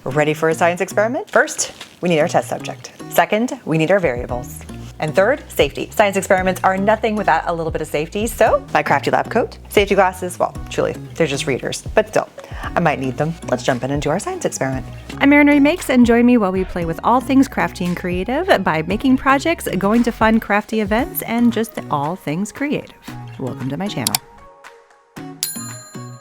Ready for a science experiment? First, we need our test subject. Second, we need our variables. And third, safety. Science experiments are nothing without a little bit of safety, so my crafty lab coat, safety glasses, well, truly, they're just readers, but still, I might need them. Let's jump into our science experiment. I'm Erin Reed Makes, and join me while we play with all things crafty and creative by making projects, going to fun crafty events, and just all things creative. Welcome to my channel.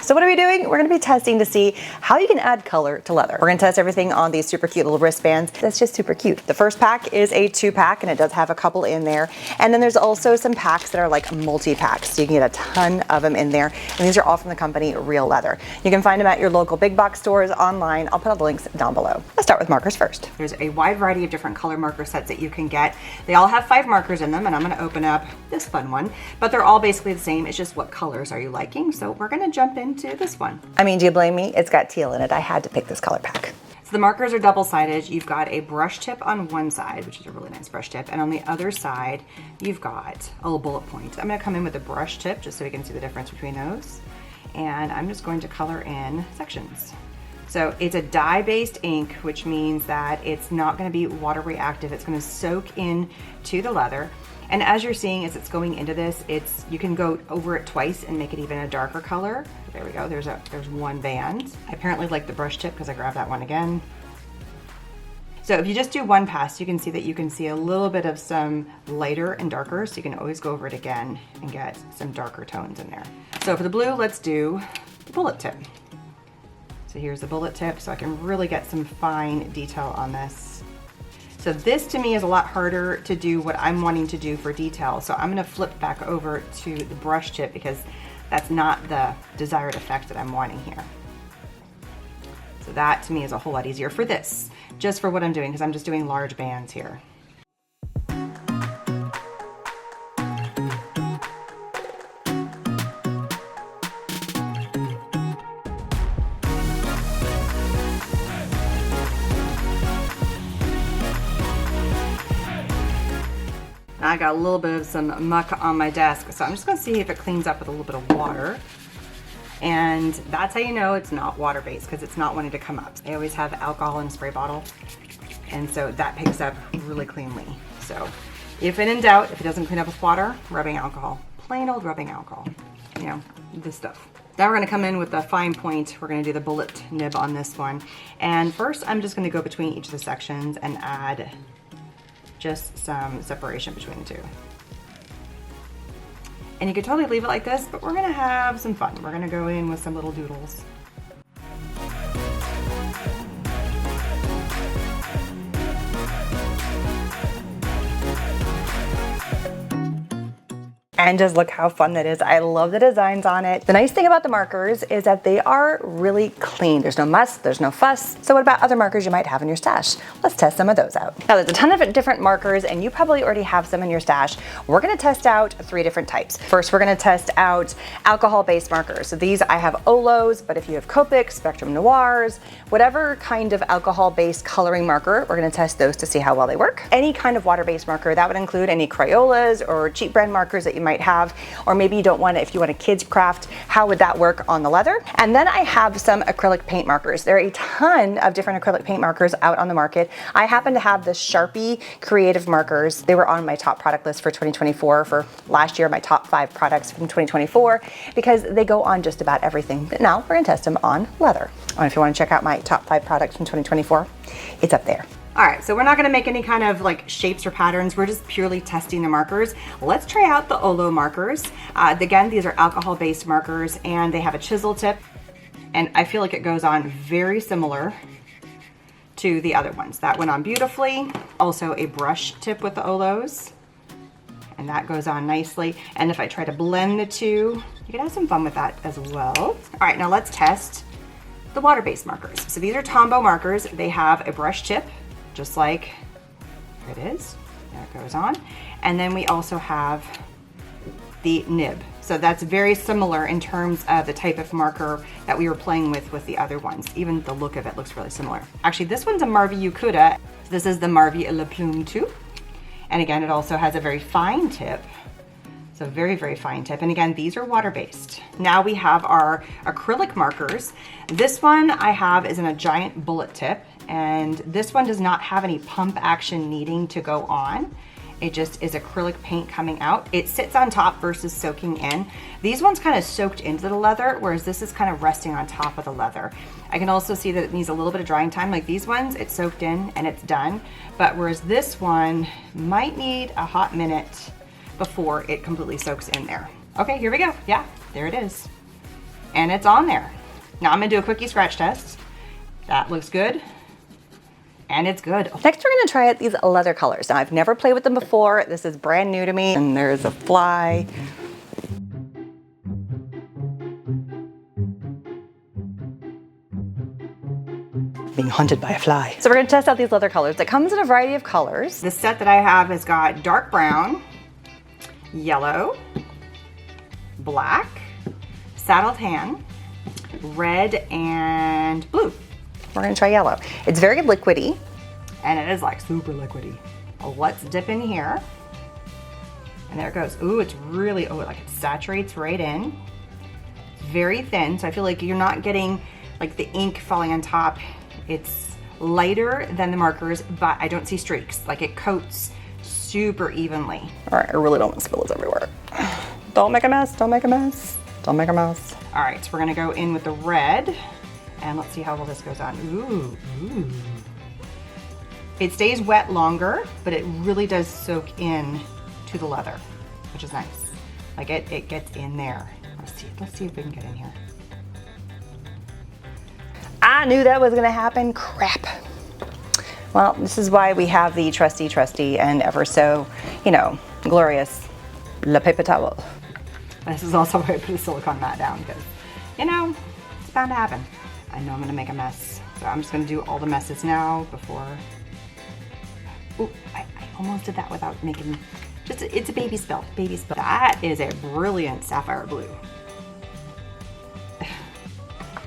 So what are we doing? We're gonna be testing to see how you can add color to leather. We're gonna test everything on these super cute little wristbands. That's just super cute. The first pack is a 2-pack, and it does have a couple in there. And then there's also some packs that are like multi-packs. So you can get a ton of them in there. And these are all from the company Realeather. You can find them at your local big box stores, online. I'll put all the links down below. Let's start with markers first. There's a wide variety of different color marker sets that you can get. They all have 5 markers in them, and I'm gonna open up this fun one. But they're all basically the same. It's just what colors are you liking? So we're gonna jump into this one. I mean, do you blame me? It's got teal in it. I had to pick this color pack. So the markers are double-sided. You've got a brush tip on one side, which is a really nice brush tip, and on the other side, you've got a little bullet point. I'm gonna come in with a brush tip just so we can see the difference between those. And I'm just going to color in sections. So it's a dye-based ink, which means that it's not gonna be water reactive. It's gonna soak in to the leather. And as you're seeing, as it's going into this, you can go over it twice and make it even a darker color. There we go, there's one band. I apparently like the brush tip because I grabbed that one again. So if you just do one pass, you can see that you can see a little bit of some lighter and darker, so you can always go over it again and get some darker tones in there. So for the blue, let's do the bullet tip. So here's the bullet tip, so I can really get some fine detail on this. So this to me is a lot harder to do what I'm wanting to do for detail. So I'm gonna flip back over to the brush tip because that's not the desired effect that I'm wanting here. So that to me is a whole lot easier for this, just for what I'm doing, because I'm just doing large bands here. I got a little bit of some muck on my desk, so I'm just gonna see if it cleans up with a little bit of water. And that's how you know it's not water-based, because it's not wanting to come up. They always have alcohol in a spray bottle, and so that picks up really cleanly. So if in doubt, if it doesn't clean up with water, rubbing alcohol. Plain old rubbing alcohol, you know, this stuff. Now we're gonna come in with the fine point. We're gonna do the bullet nib on this one. And first, I'm just gonna go between each of the sections and add just some separation between the two. And you could totally leave it like this, but we're gonna have some fun. We're gonna go in with some little doodles. And just look how fun that is. I love the designs on it. The nice thing about the markers is that they are really clean. There's no muss, there's no fuss. So what about other markers you might have in your stash? Let's test some of those out. Now there's a ton of different markers, and you probably already have some in your stash. We're gonna test out 3 different types. First, we're gonna test out alcohol-based markers. So these, I have Olos, but if you have Copics, Spectrum Noirs, whatever kind of alcohol-based coloring marker, we're gonna test those to see how well they work. Any kind of water-based marker, that would include any Crayolas or cheap brand markers that you might have, or maybe you don't want it if you want a kid's craft. How would that work on the leather? And then I have some acrylic paint markers. There are a ton of different acrylic paint markers out on the market. I happen to have the Sharpie creative markers. They were on my top product list for 2024 for last year, my top 5 products from 2024, because they go on just about everything. But now we're gonna test them on leather. And if you wanna check out my top 5 products from 2024, it's up there. All right, so we're not gonna make any kind of like shapes or patterns. We're just purely testing the markers. Let's try out the Olo markers. Again, these are alcohol-based markers, and they have a chisel tip. And I feel like it goes on very similar to the other ones. That went on beautifully. Also a brush tip with the Olos, and that goes on nicely. And if I try to blend the two, you can have some fun with that as well. All right, now let's test the water-based markers. So these are Tombow markers. They have a brush tip, just like it is. There it goes on. And then we also have the nib. So that's very similar in terms of the type of marker that we were playing with the other ones. Even the look of it looks really similar. Actually, this one's a Marvi Yukuda. This is the Marvi Le Plume 2. And again, it also has a very fine tip. So So very, very fine tip. And again, these are water-based. Now we have our acrylic markers. This one I have is in a giant bullet tip, and this one does not have any pump action needing to go on. It just is acrylic paint coming out. It sits on top versus soaking in. These ones kind of soaked into the leather, whereas this is kind of resting on top of the leather. I can also see that it needs a little bit of drying time. Like these ones, it's soaked in and it's done. But whereas this one might need a hot minute before it completely soaks in there. Okay, here we go. Yeah, there it is. And it's on there. Now I'm gonna do a quickie scratch test. That looks good. And it's good. Next, we're gonna try out these leather colors. Now, I've never played with them before. This is brand new to me. And there's a fly. Being hunted by a fly. So we're gonna test out these leather colors. It comes in a variety of colors. The set that I have has got dark brown, yellow, black, saddle tan, red, and blue. We're gonna try yellow. It's very liquidy, and it is like super liquidy. Well, let's dip in here. And there it goes. Ooh, it's really, oh, like it saturates right in. It's very thin, so I feel like you're not getting like the ink falling on top. It's lighter than the markers, but I don't see streaks. Like it coats super evenly. All right, I really don't want to spill this everywhere. Don't make a mess, don't make a mess, don't make a mess. All right, so we're gonna go in with the red. And let's see how well this goes on. Ooh, ooh. It stays wet longer, but it really does soak in to the leather, which is nice. Like it gets in there. Let's see if we can get in here. I knew that was gonna happen, crap. Well, this is why we have the trusty and ever so, glorious Le Paper Towel. This is also why I put a silicone mat down because, it's bound to happen. I know I'm gonna make a mess. So I'm just gonna do all the messes now before. Ooh, I almost did that without making, it's a baby spill, That is a brilliant sapphire blue.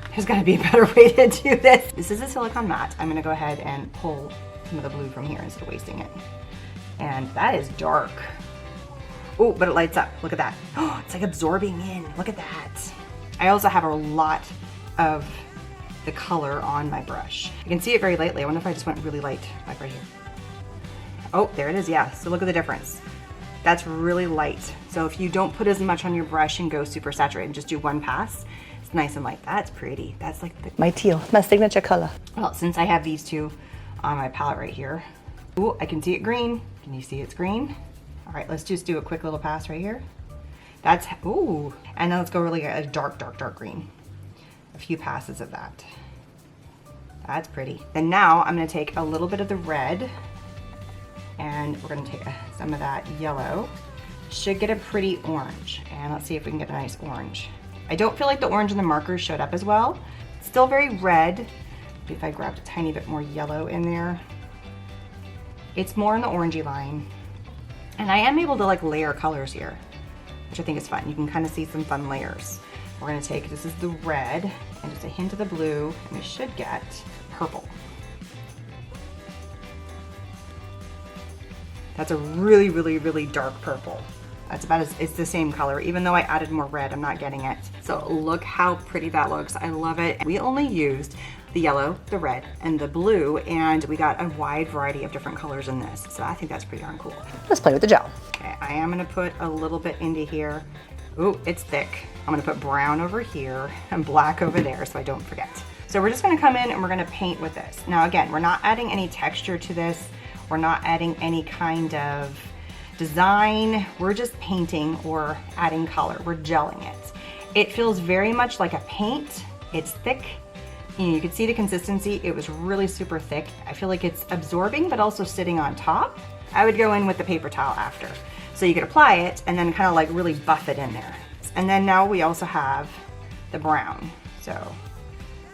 There's gotta be a better way to do this. This is a silicone mat. I'm gonna go ahead and pull some of the blue from here instead of wasting it. And that is dark. Oh, but it lights up, look at that. Oh, it's like absorbing in, look at that. I also have a lot of the color on my brush. I can see it very lightly. I wonder if I just went really light, like right here. Oh, there it is, yeah. So look at the difference. That's really light. So if you don't put as much on your brush and go super saturated and just do one pass, it's nice and light. That's pretty. That's like my teal, my signature color. Well, since I have these two on my palette right here. Ooh, I can see it green. Can you see it's green? All right, let's just do a quick little pass right here. That's, ooh. And then let's go really a dark green. A few passes of that. That's pretty. Then now I'm gonna take a little bit of the red and we're gonna take some of that yellow. Should get a pretty orange. And let's see if we can get a nice orange. I don't feel like the orange in the markers showed up as well. Still very red. If I grabbed a tiny bit more yellow in there. It's more in the orangey line. And I am able to like layer colors here, which I think is fun. You can kind of see some fun layers. We're gonna take, this is the red, and just a hint of the blue, and we should get purple. That's a really, really, really dark purple. That's about as, it's the same color. Even though I added more red, I'm not getting it. So look how pretty that looks. I love it. We only used the yellow, the red, and the blue, and we got a wide variety of different colors in this. So I think that's pretty darn cool. Let's play with the gel. Okay, I am gonna put a little bit into here. Ooh, it's thick. I'm gonna put brown over here and black over there so I don't forget. So we're just gonna come in and we're gonna paint with this. Now again, we're not adding any texture to this. We're not adding any kind of design. We're just painting or adding color. We're gelling it. It feels very much like a paint. It's thick. You can see the consistency. It was really super thick. I feel like it's absorbing, but also sitting on top. I would go in with the paper towel after. So you could apply it and then kind of like really buff it in there. And then now we also have the brown. So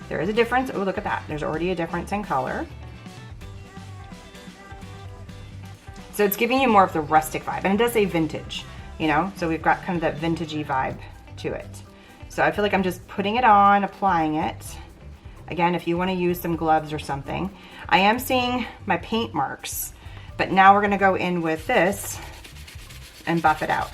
there is a difference. Oh, look at that. There's already a difference in color. So it's giving you more of the rustic vibe, and it does say vintage, So we've got kind of that vintagey vibe to it. So I feel like I'm just putting it on, applying it. Again, if you want to use some gloves or something. I am seeing my paint marks, but now we're going to go in with this and buff it out.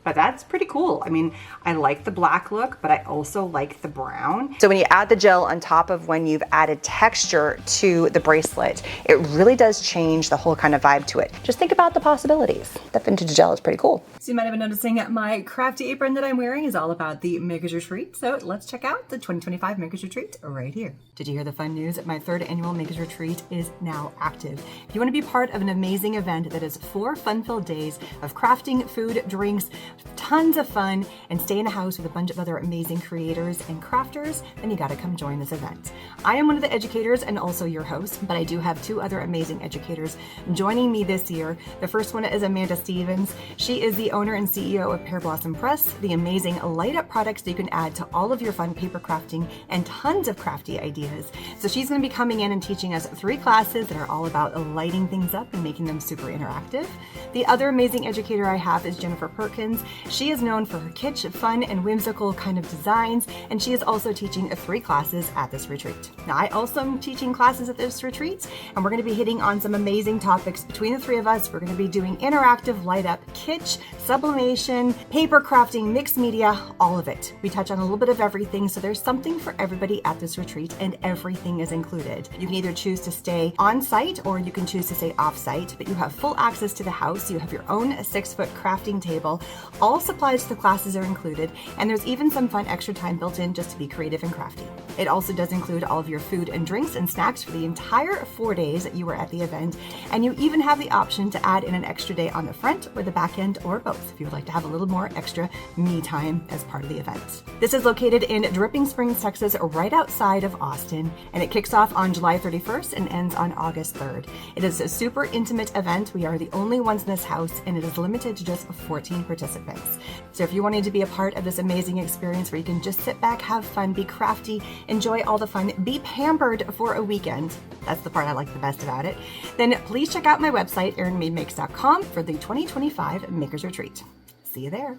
but that's pretty cool. I mean, I like the black look, but I also like the brown. So when you add the gel on top of when you've added texture to the bracelet, it really does change the whole kind of vibe to it. Just think about the possibilities. That vintage gel is pretty cool. So you might have been noticing my crafty apron that I'm wearing is all about the Makers Retreat. So let's check out the 2025 Makers Retreat right here. Did you hear the fun news? My 3rd annual Makers Retreat is now active. If you want to be part of an amazing event that is 4 fun-filled days of crafting, food, drinks, tons of fun, and stay in a house with a bunch of other amazing creators and crafters, then you gotta come join this event. I am one of the educators and also your host, but I do have 2 other amazing educators joining me this year. The first one is Amanda Stevens. She is the owner and CEO of Pear Blossom Press, the amazing light up products that you can add to all of your fun paper crafting and tons of crafty ideas. So she's gonna be coming in and teaching us 3 classes that are all about lighting things up and making them super interactive. The other amazing educator I have is Jennifer Perkins. She is known for her kitsch, fun, and whimsical kind of designs, and she is also teaching 3 classes at this retreat. Now, I also am teaching classes at this retreat, and we're going to be hitting on some amazing topics between the 3 of us. We're going to be doing interactive light up, kitsch, sublimation, paper crafting, mixed media, all of it. We touch on a little bit of everything, so there's something for everybody at this retreat, and everything is included. You can either choose to stay on site or you can choose to stay off site, but you have full access to the house. You have your own 6-foot crafting table. All supplies to the classes are included, and there's even some fun extra time built in just to be creative and crafty. It also does include all of your food and drinks and snacks for the entire 4 days that you are at the event, and you even have the option to add in an extra day on the front or the back end or both if you would like to have a little more extra me time as part of the event. This is located in Dripping Springs, Texas, right outside of Austin, and it kicks off on July 31st and ends on August 3rd. It is a super intimate event. We are the only ones in this house, and it is limited to just 14 participants. So if you wanted to be a part of this amazing experience where you can just sit back, have fun, be crafty, enjoy all the fun, be pampered for a weekend, that's the part I like the best about it, then please check out my website, erinreedmakes.com, for the 2025 Makers Retreat. See you there.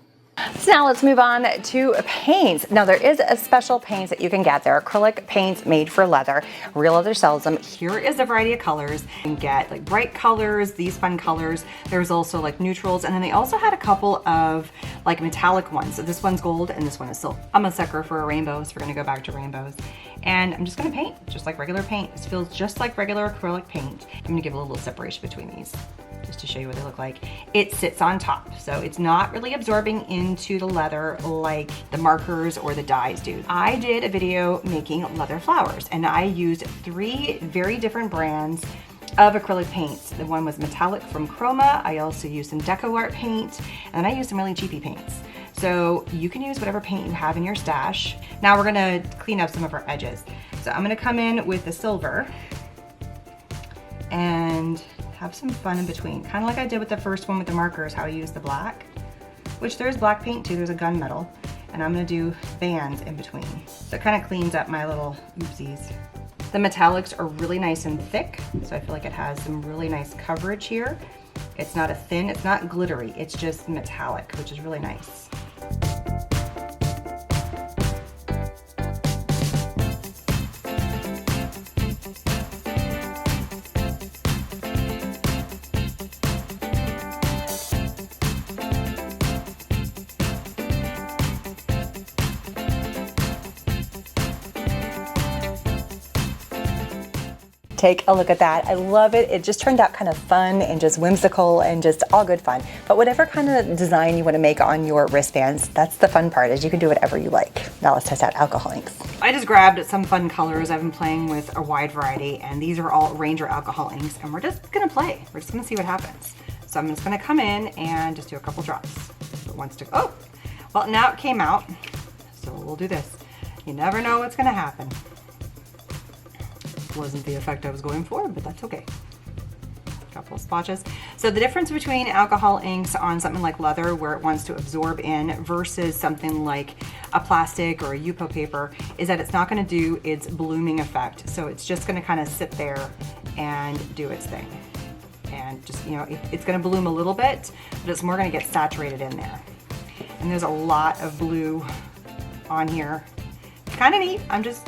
So now let's move on to paints. Now there is a special paints that you can get. They're acrylic paints made for leather. Realeather sells them. Here is a variety of colors. You can get like bright colors, these fun colors. There's also like neutrals, and then they also had a couple of like metallic ones. So this one's gold and this one is silver. I'm a sucker for a rainbow, so we're gonna go back to rainbows. And I'm just gonna paint, just like regular paint. This feels just like regular acrylic paint. I'm gonna give a little separation between these, just to show you what they look like. It sits on top, so it's not really absorbing into the leather like the markers or the dyes do. I did a video making leather flowers, and I used 3 very different brands of acrylic paints. The one was metallic from Chroma. I also used some Deco Art paint, and I used some really cheapy paints. So you can use whatever paint you have in your stash. Now we're gonna clean up some of our edges. So I'm gonna come in with the silver and have some fun in between. Kind of like I did with the first one with the markers, how I used the black, which there's black paint too, there's a gunmetal, and I'm gonna do bands in between. So it kind of cleans up my little oopsies. The metallics are really nice and thick, so I feel like it has some really nice coverage here. It's not a thin, it's not glittery, it's just metallic, which is really nice. Take a look at that. I love it. It just turned out kind of fun and just whimsical and just all good fun. But whatever kind of design you want to make on your wristbands, that's the fun part, is you can do whatever you like. Now let's test out alcohol inks. I just grabbed some fun colors. I've been playing with a wide variety, and these are all Ranger alcohol inks, and we're just gonna play. We're just gonna see what happens. So I'm just gonna come in and just do a couple drops. So it wants to, oh, well, now it came out. So we'll do this. You never know what's gonna happen. Wasn't the effect I was going for, but that's okay. Couple of splotches. So the difference between alcohol inks on something like leather, where it wants to absorb in, versus something like a plastic or a Yupo paper, is that it's not going to do its blooming effect. So it's just going to kind of sit there and do its thing. And just, you know, it's going to bloom a little bit, but it's more going to get saturated in there. And there's a lot of blue on here. It's kind of neat. I'm just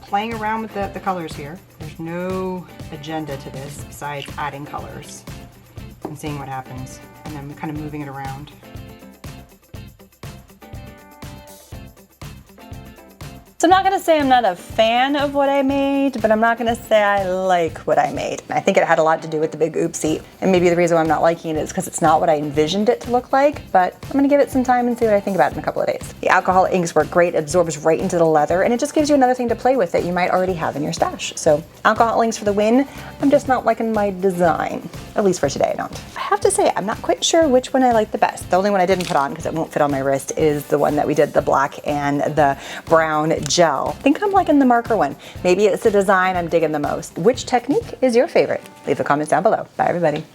playing around with the colors here. There's no agenda to this besides adding colors and seeing what happens, and then kind of moving it around. So I'm not gonna say I'm not a fan of what I made, but I'm not gonna say I like what I made. I think it had a lot to do with the big oopsie. And maybe the reason why I'm not liking it is because it's not what I envisioned it to look like, but I'm gonna give it some time and see what I think about it in a couple of days. The alcohol inks work great, absorbs right into the leather, and it just gives you another thing to play with that you might already have in your stash. So alcohol inks for the win. I'm just not liking my design. At least for today, I don't. I have to say, I'm not quite sure which one I like the best. The only one I didn't put on because it won't fit on my wrist is the one that we did, the black and the brown gel. I think I'm liking the marker one. Maybe it's the design I'm digging the most. Which technique is your favorite? Leave the comments down below. Bye everybody.